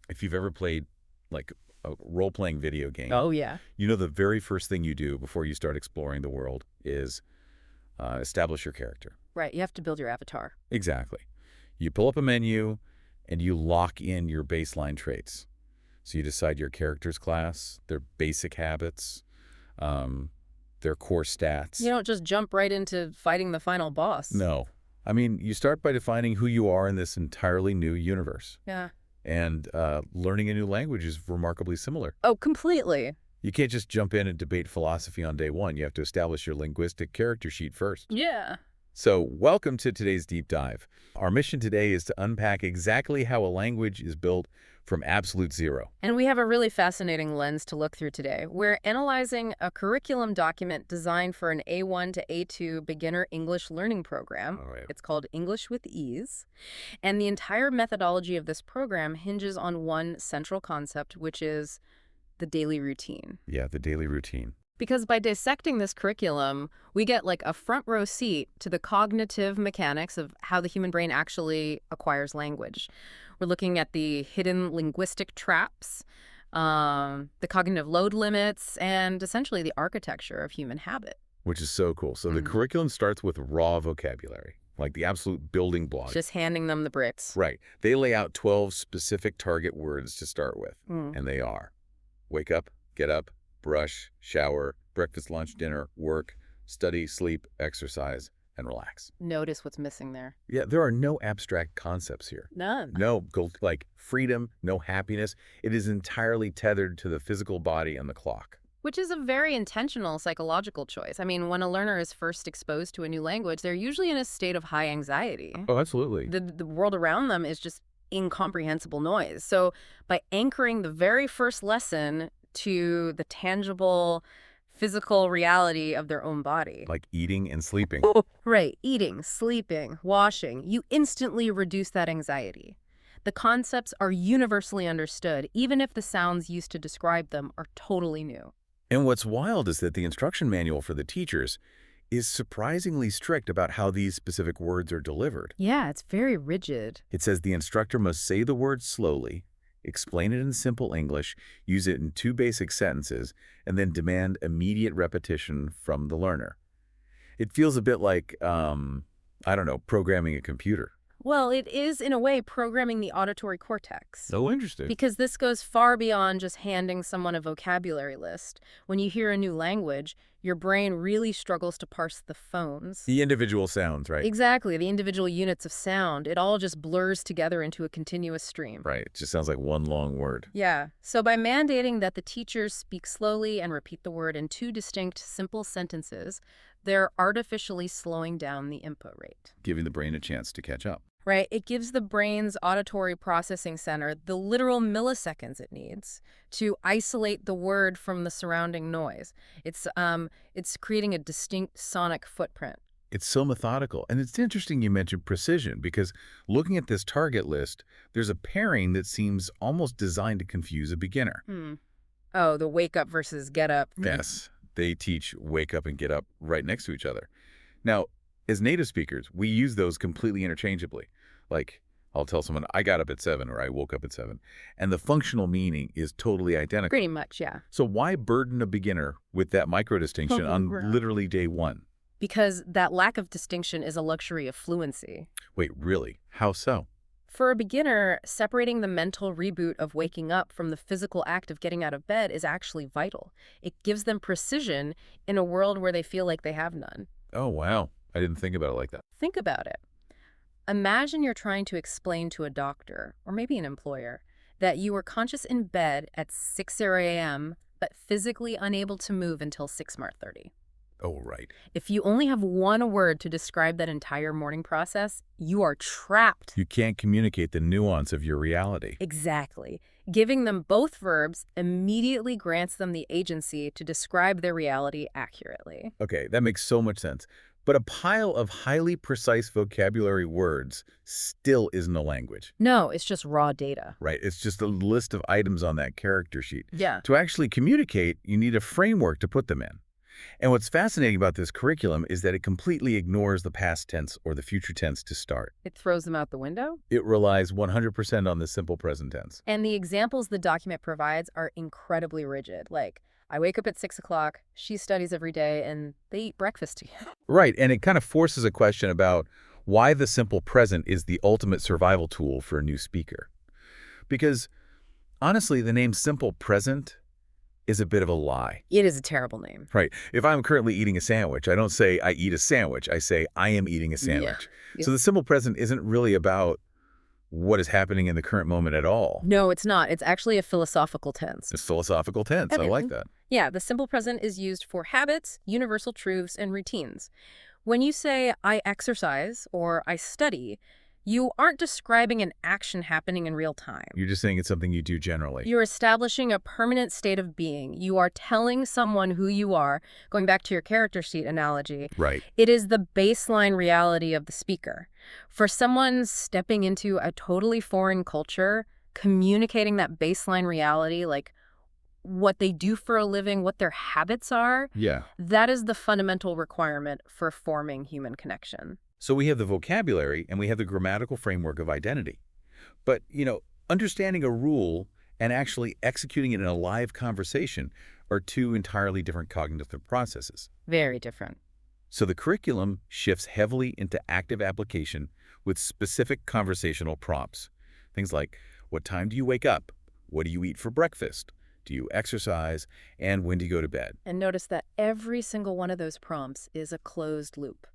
If you've ever played like a role-playing video game, Oh, yeah. you know the very first thing you do before you start exploring the world is establish your character. Right. You have to build your avatar. Exactly. You pull up a menu and you lock in your baseline traits. So you decide your character's class, their basic habits, their core stats. You don't just jump right into fighting the final boss. No. I mean, you start by defining who you are in this entirely new universe. Yeah. And learning a new language is remarkably similar. Oh, completely. You can't just jump in and debate philosophy on day one. You have to establish your linguistic character sheet first. Yeah. So welcome to today's deep dive. Our mission today is to unpack exactly how a language is built from absolute zero. And we have a really fascinating lens to look through today. We're analyzing a curriculum document designed for an A1 to A2 beginner English learning program. All right. It's called English with Ease. And the entire methodology of this program hinges on one central concept, which is the daily routine. Yeah, the daily routine. Because by dissecting this curriculum, we get like a front row seat to the cognitive mechanics of how the human brain actually acquires language. We're looking at the hidden linguistic traps, the cognitive load limits, and essentially the architecture of human habit. Which is so cool. So the curriculum starts with raw vocabulary, like the absolute building blocks. Just handing them the bricks. Right. They lay out 12 specific target words to start with, Mm. and they are wake up, get up, brush, shower, breakfast, lunch, dinner, work, study, sleep, exercise, and relax. Notice what's missing there. Yeah, there are no abstract concepts here. None. No, like freedom, no happiness. It is entirely tethered to the physical body and the clock. Which is a very intentional psychological choice. I mean, when a learner is first exposed to a new language, they're usually in a state of high anxiety. Oh, absolutely. The world around them is just incomprehensible noise. So by anchoring the very first lesson to the tangible physical reality of their own body. Like eating and sleeping. Right. Eating, sleeping, washing. You instantly reduce that anxiety. The concepts are universally understood, even if the sounds used to describe them are totally new. And what's wild is that the instruction manual for the teachers is surprisingly strict about how these specific words are delivered. Yeah, it's very rigid. It says the instructor must say the word slowly, explain it in simple English, use it in 2 basic sentences, and then demand immediate repetition from the learner. It feels a bit like, I don't know, programming a computer. Well, it is, in a way, programming the auditory cortex. Oh, interesting. Because this goes far beyond just handing someone a vocabulary list. When you hear a new language, your brain really struggles to parse the phones. The individual sounds, right? Exactly, the individual units of sound. It all just blurs together into a continuous stream. Right. It just sounds like one long word. Yeah. So by mandating that the teachers speak slowly and repeat the word in 2 distinct, simple sentences, they're artificially slowing down the input rate. Giving the brain a chance to catch up. Right? It gives the brain's auditory processing center the literal milliseconds it needs to isolate the word from the surrounding noise. It's creating a distinct sonic footprint. It's so methodical. And it's interesting you mentioned precision because looking at this target list, there's a pairing that seems almost designed to confuse a beginner. Oh, the wake up versus get up. Yes, they teach wake up and get up right next to each other. Now, as native speakers, we use those completely interchangeably. Like, I'll tell someone, I got up at 7 or I woke up at 7. And the functional meaning is totally identical. Pretty much, yeah. So why burden a beginner with that micro distinction on literally day one? Because that lack of distinction is a luxury of fluency. Wait, really? How so? For a beginner, separating the mental reboot of waking up from the physical act of getting out of bed is actually vital. It gives them precision in a world where they feel like they have none. Oh, wow. I didn't think about it like that. Think about it. Imagine you're trying to explain to a doctor, or maybe an employer, that you were conscious in bed at 6 a.m., but physically unable to move until 6:30. Oh, right. If you only have one word to describe that entire morning process, you are trapped. You can't communicate the nuance of your reality. Exactly. Giving them both verbs immediately grants them the agency to describe their reality accurately. Okay, that makes so much sense. But a pile of highly precise vocabulary words still isn't a language. No, it's just raw data. Right, it's just a list of items on that character sheet. Yeah. To actually communicate, you need a framework to put them in. And what's fascinating about this curriculum is that it completely ignores the past tense or the future tense to start. It throws them out the window? It relies 100% on the simple present tense. And the examples the document provides are incredibly rigid. Like, I wake up at 6 o'clock, she studies every day, and they eat breakfast together. Right, and it kind of forces a question about why the simple present is the ultimate survival tool for a new speaker. Because, honestly, the name simple present is a bit of a lie. It is a terrible name. Right. If I'm currently eating a sandwich, I don't say I eat a sandwich. I say I am eating a sandwich. Yeah. So the simple present isn't really about what is happening in the current moment at all. No, it's not. It's actually a philosophical tense. It's philosophical tense. I like that. Yeah, the simple present is used for habits, universal truths, and routines. When you say, I exercise or I study, you aren't describing an action happening in real time. You're just saying it's something you do generally. You're establishing a permanent state of being. You are telling someone who you are, going back to your character sheet analogy. Right. It is the baseline reality of the speaker. For someone stepping into a totally foreign culture, communicating that baseline reality, like what they do for a living, what their habits are, Yeah. that is the fundamental requirement for forming human connection. So we have the vocabulary and we have the grammatical framework of identity. But, understanding a rule and actually executing it in a live conversation are two entirely different cognitive processes. Very different. So the curriculum shifts heavily into active application with specific conversational prompts. Things like, what time do you wake up? What do you eat for breakfast? Do you exercise? And when do you go to bed? And notice that every single one of those prompts is a closed loop.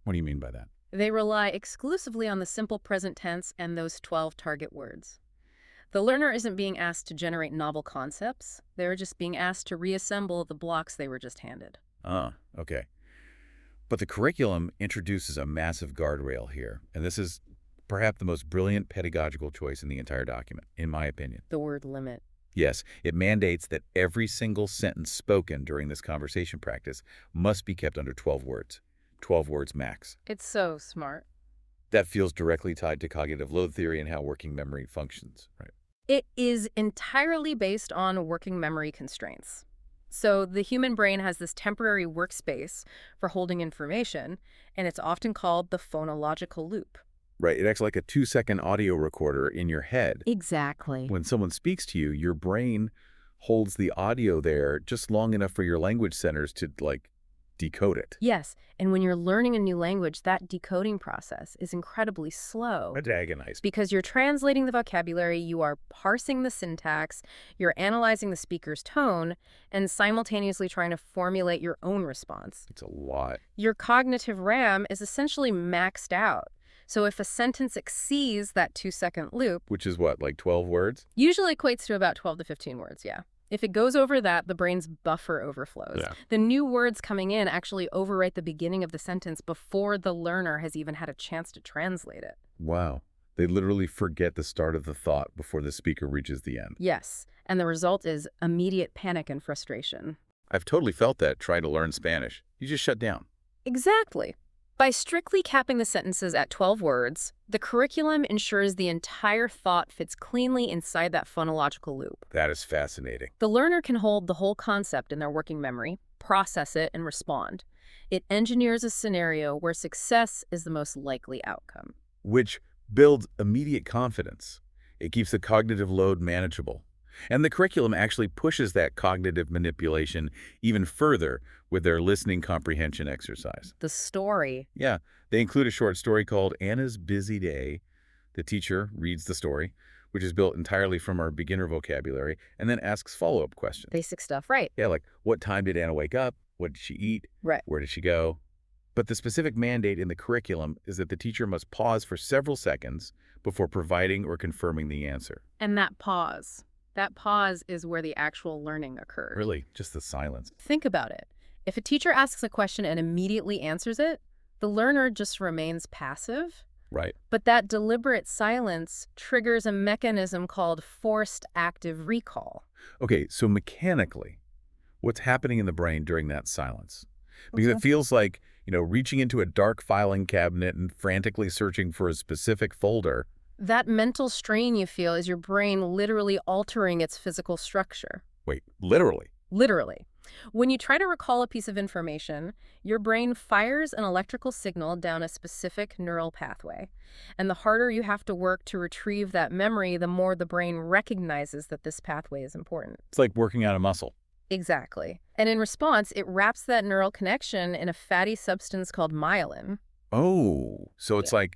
What do you mean by that? They rely exclusively on the simple present tense and those 12 target words. The learner isn't being asked to generate novel concepts. They're just being asked to reassemble the blocks they were just handed. Ah, okay. But the curriculum introduces a massive guardrail here, and this is perhaps the most brilliant pedagogical choice in the entire document, in my opinion. The word limit. Yes, it mandates that every single sentence spoken during this conversation practice must be kept under 12 words. 12 words max. It's so smart. That feels directly tied to cognitive load theory and how working memory functions, right? It is entirely based on working memory constraints. So the human brain has this temporary workspace for holding information, and it's often called the phonological loop. Right, it acts like a 2-second audio recorder in your head. Exactly. When someone speaks to you, your brain holds the audio there just long enough for your language centers to, decode it. Yes, and when you're learning a new language, that decoding process is incredibly slow. That's agonizing. Because you're translating the vocabulary, you are parsing the syntax, you're analyzing the speaker's tone, and simultaneously trying to formulate your own response. It's a lot. Your cognitive RAM is essentially maxed out. So if a sentence exceeds that 2-second loop, Which is what, 12 words? usually equates to about 12 to 15 words, yeah. If it goes over that, the brain's buffer overflows. Yeah. The new words coming in actually overwrite the beginning of the sentence before the learner has even had a chance to translate it. Wow. They literally forget the start of the thought before the speaker reaches the end. Yes, and the result is immediate panic and frustration. I've totally felt that trying to learn Spanish. You just shut down. Exactly. By strictly capping the sentences at 12 words, the curriculum ensures the entire thought fits cleanly inside that phonological loop. That is fascinating. The learner can hold the whole concept in their working memory, process it, and respond. It engineers a scenario where success is the most likely outcome. Which builds immediate confidence. It keeps the cognitive load manageable. And the curriculum actually pushes that cognitive manipulation even further with their listening comprehension exercise. The story. Yeah, they include a short story called Anna's Busy Day. The teacher reads the story, which is built entirely from our beginner vocabulary, and then asks follow-up questions. Basic stuff, right. Yeah, like, what time did Anna wake up? What did she eat? Right. Where did she go? But the specific mandate in the curriculum is that the teacher must pause for several seconds before providing or confirming the answer. And that pause is where the actual learning occurs. Really, just the silence. Think about it. If a teacher asks a question and immediately answers it, the learner just remains passive. Right. But that deliberate silence triggers a mechanism called forced active recall. Okay, so mechanically, what's happening in the brain during that silence? Because it feels like, reaching into a dark filing cabinet and frantically searching for a specific folder. That mental strain you feel is your brain literally altering its physical structure. Wait, literally? Literally. When you try to recall a piece of information, your brain fires an electrical signal down a specific neural pathway. And the harder you have to work to retrieve that memory, the more the brain recognizes that this pathway is important. It's like working out a muscle. Exactly. And in response, it wraps that neural connection in a fatty substance called myelin. Oh, so it's like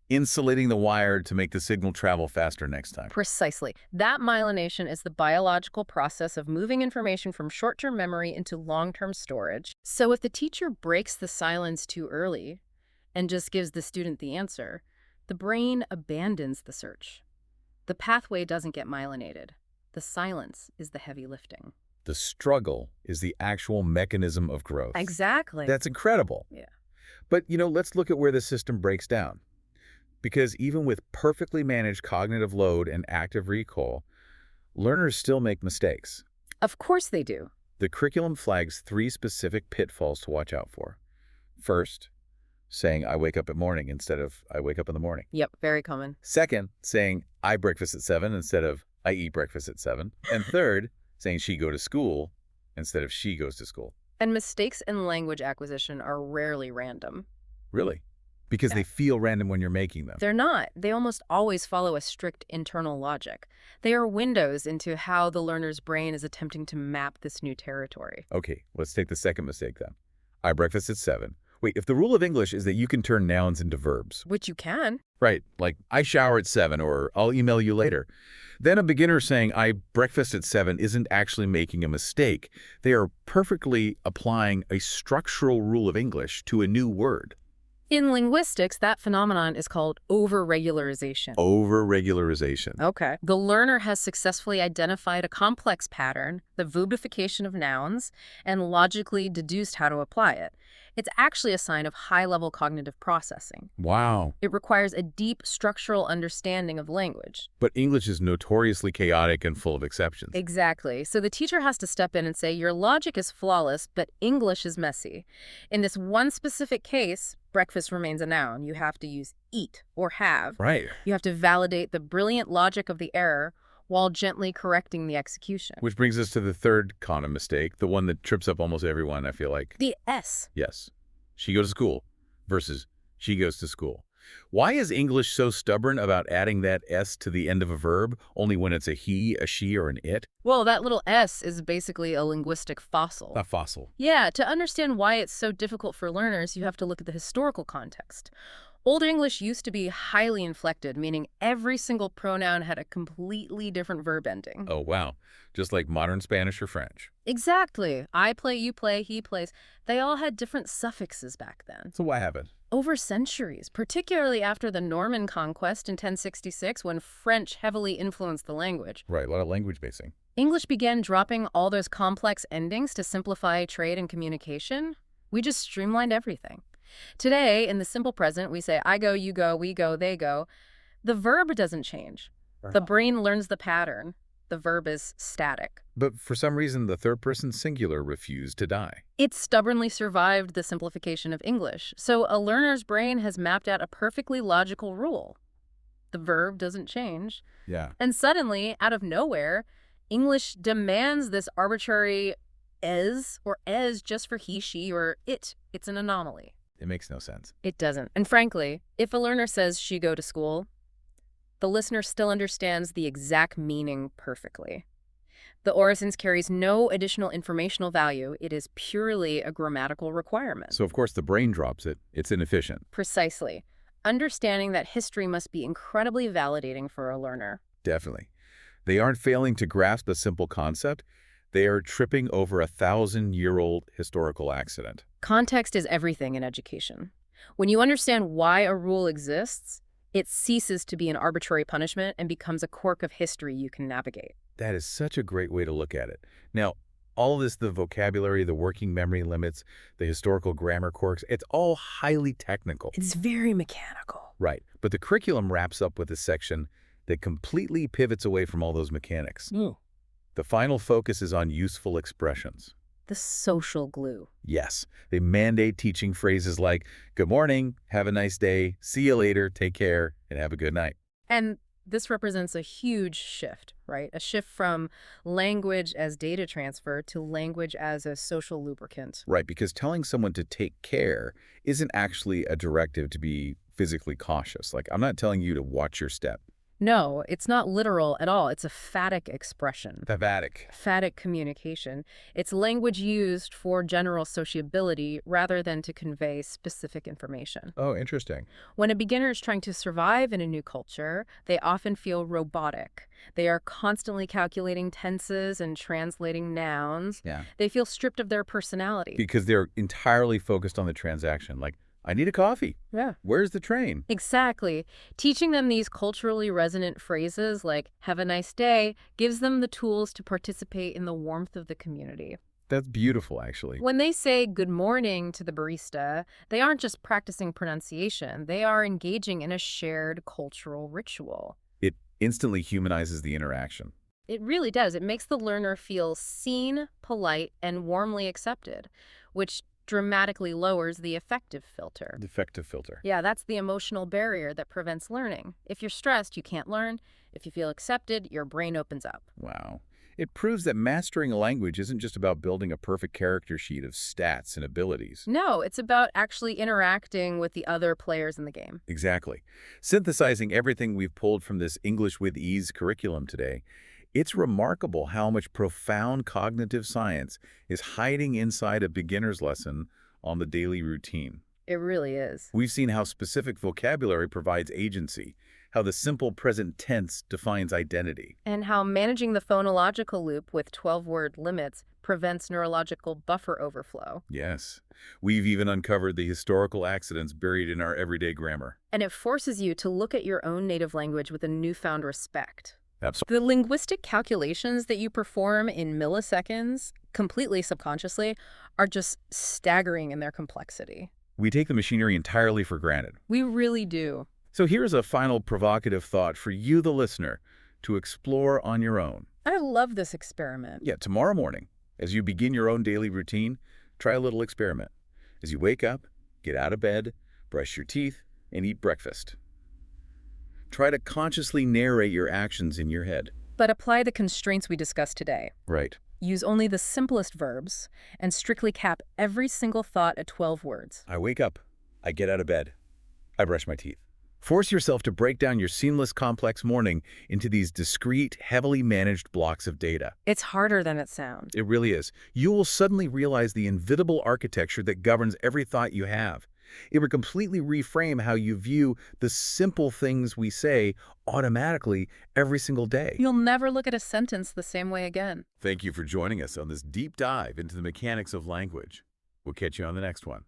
insulating the wire to make the signal travel faster next time. Precisely. That myelination is the biological process of moving information from short-term memory into long-term storage. So if the teacher breaks the silence too early and just gives the student the answer, the brain abandons the search. The pathway doesn't get myelinated. The silence is the heavy lifting. The struggle is the actual mechanism of growth. Exactly. That's incredible. Yeah. But, let's look at where the system breaks down. Because even with perfectly managed cognitive load and active recall, learners still make mistakes. Of course they do. The curriculum flags 3 specific pitfalls to watch out for. First, saying I wake up at morning instead of I wake up in the morning. Yep, very common. Second, saying I breakfast at 7 instead of I eat breakfast at 7. And third, saying she go to school instead of she goes to school. And mistakes in language acquisition are rarely random. Really? Because they feel random when you're making them. They're not. They almost always follow a strict internal logic. They are windows into how the learner's brain is attempting to map this new territory. Okay, let's take the second mistake then. I breakfast at 7. Wait, if the rule of English is that you can turn nouns into verbs. Which you can. Right, like I shower at 7 or I'll email you later. Then a beginner saying I breakfast at 7 isn't actually making a mistake. They are perfectly applying a structural rule of English to a new word. In linguistics, that phenomenon is called over-regularization. Over-regularization. Okay. The learner has successfully identified a complex pattern, the verbification of nouns, and logically deduced how to apply it. It's actually a sign of high-level cognitive processing. Wow. It requires a deep structural understanding of language. But English is notoriously chaotic and full of exceptions. Exactly. So the teacher has to step in and say, your logic is flawless, but English is messy. In this one specific case, breakfast remains a noun. You have to use eat or have. Right. You have to validate the brilliant logic of the error while gently correcting the execution. Which brings us to the third common mistake, the one that trips up almost everyone, I feel like. The S. Yes. She goes to school versus she goes to school. Why is English so stubborn about adding that S to the end of a verb only when it's a he, a she, or an it? Well, that little S is basically a linguistic fossil. A fossil. Yeah, to understand why it's so difficult for learners, you have to look at the historical context. Old English used to be highly inflected, meaning every single pronoun had a completely different verb ending. Oh, wow. Just like modern Spanish or French. Exactly. I play, you play, he plays. They all had different suffixes back then. So what happened? Over centuries, particularly after the Norman conquest in 1066, when French heavily influenced the language. Right, a lot of language basing. English began dropping all those complex endings to simplify trade and communication. We just streamlined everything. Today, in the simple present, we say, I go, you go, we go, they go. The verb doesn't change. The brain learns the pattern. The verb is static. But for some reason, the third person singular refused to die. It stubbornly survived the simplification of English. So a learner's brain has mapped out a perfectly logical rule. The verb doesn't change. Yeah. And suddenly, out of nowhere, English demands this arbitrary es or es just for he, she, or it. It's an anomaly. It makes no sense. It doesn't. And frankly, if a learner says she go to school, the listener still understands the exact meaning perfectly. The orisons carries no additional informational value. It is purely a grammatical requirement. So, of course, the brain drops it. It's inefficient. Precisely. Understanding that history must be incredibly validating for a learner. Definitely. They aren't failing to grasp a simple concept. They are tripping over a 1,000-year-old historical accident. Context is everything in education. When you understand why a rule exists, it ceases to be an arbitrary punishment and becomes a quirk of history you can navigate. That is such a great way to look at it. Now, all of this, the vocabulary, the working memory limits, the historical grammar quirks, it's all highly technical. It's very mechanical. Right. But the curriculum wraps up with a section that completely pivots away from all those mechanics. The final focus is on useful expressions. The social glue. Yes, they mandate teaching phrases like, good morning, have a nice day, see you later, take care, and have a good night. And this represents a huge shift, right? A shift from language as data transfer to language as a social lubricant. Right, because telling someone to take care isn't actually a directive to be physically cautious. Like, I'm not telling you to watch your step. No, it's not literal at all. It's a phatic expression. Thematic. Phatic communication. It's language used for general sociability rather than to convey specific information. Oh, interesting. When a beginner is trying to survive in a new culture, they often feel robotic. They are constantly calculating tenses and translating nouns. Yeah. They feel stripped of their personality. Because they're entirely focused on the transaction. Like, I need a coffee. Yeah. Where's the train? Exactly. Teaching them these culturally resonant phrases like, have a nice day, gives them the tools to participate in the warmth of the community. That's beautiful, actually. When they say good morning to the barista, they aren't just practicing pronunciation. They are engaging in a shared cultural ritual. It instantly humanizes the interaction. It really does. It makes the learner feel seen, polite, and warmly accepted, which dramatically lowers the affective filter. Defective filter. Yeah, that's the emotional barrier that prevents learning. If you're stressed, you can't learn. If you feel accepted, your brain opens up. Wow. It proves that mastering a language isn't just about building a perfect character sheet of stats and abilities. No, it's about actually interacting with the other players in the game. Exactly. Synthesizing everything we've pulled from this English with Ease curriculum today, it's remarkable how much profound cognitive science is hiding inside a beginner's lesson on the daily routine. It really is. We've seen how specific vocabulary provides agency, how the simple present tense defines identity. And how managing the phonological loop with 12-word limits prevents neurological buffer overflow. Yes. We've even uncovered the historical accidents buried in our everyday grammar. And it forces you to look at your own native language with a newfound respect. Absolutely. The linguistic calculations that you perform in milliseconds, completely subconsciously, are just staggering in their complexity. We take the machinery entirely for granted. We really do. So here's a final provocative thought for you, the listener, to explore on your own. I love this experiment. Yeah, tomorrow morning, as you begin your own daily routine, try a little experiment. As you wake up, get out of bed, brush your teeth, and eat breakfast. Try to consciously narrate your actions in your head. But apply the constraints we discussed today. Right. Use only the simplest verbs and strictly cap every single thought at 12 words. I wake up. I get out of bed. I brush my teeth. Force yourself to break down your seamless, complex morning into these discrete, heavily managed blocks of data. It's harder than it sounds. It really is. You will suddenly realize the invisible architecture that governs every thought you have. It will completely reframe how you view the simple things we say automatically every single day. You'll never look at a sentence the same way again. Thank you for joining us on this deep dive into the mechanics of language. We'll catch you on the next one.